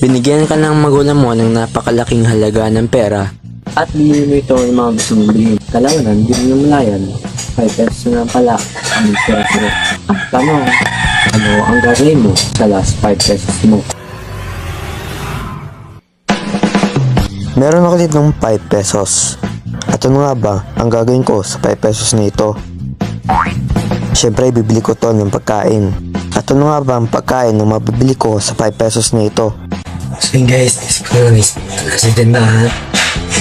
Binigyan ka ng magulang mo ng napakalaking halaga ng pera at bilhin mo ito ng mga gusto mong bilhin. Kalawanan, di mo namalayan. 5 pesos na lang pala ang pera mo. Ang tanong, ano ang gagawin mo sa last 5 pesos mo? Meron ako dito ng 5 pesos. At ano nga ba ang gagawin ko sa 5 pesos na ito? Siyempre, bibili ko to ng pagkain. At ano nga ba ang pagkain na mabibili ko sa 5 pesos na ito? So yun guys, sa tindahan.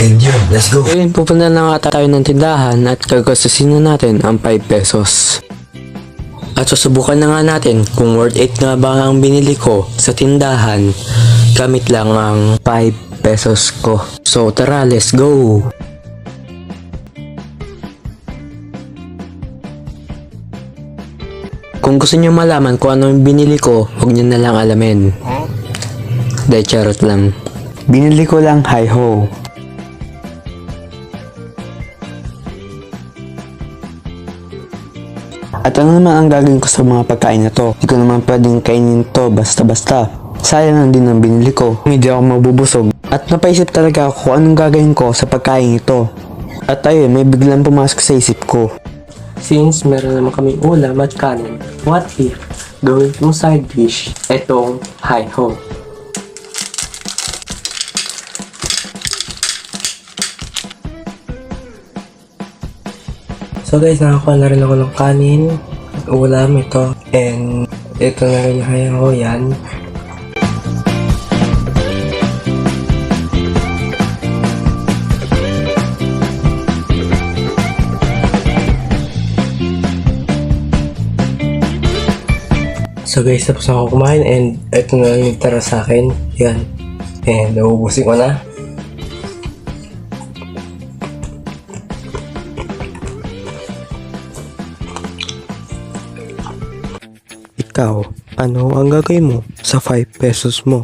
And yun, let's go. Ngayon pupunta na nga tayo ng tindahan at gagastusin na natin ang 5 pesos. At susubukan na nga natin kung worth it nga ba ang binili ko sa tindahan gamit lang ang 5 pesos ko. So tara, let's go! Kung gusto niyo malaman kung ano yung binili ko, huwag niyo na lang alamin. Dahil charot lang. Binili ko lang hi-ho. At ano naman ang gagawin ko sa mga pagkain na to? Hindi ko naman pwedeng kainin to basta-basta. Sayang lang din ang binili ko. Hindi ako mabubusog. At napaisip talaga ako kung anong gagawin ko sa pagkain ito. At ayun, may biglang pumasok sa isip ko. Since meron naman kaming ulam at kanin, what if gawin kong side dish etong hi-ho? So guys, nakakuha na rin ako ng kanin, ulam ito, and ito na rin yung hi-ho yan. So guys, tapos na ako kumain and ito na yung tara sa akin. Yan. And nauubusin ko na. Ikaw, ano ang gagawin mo sa 5 pesos mo?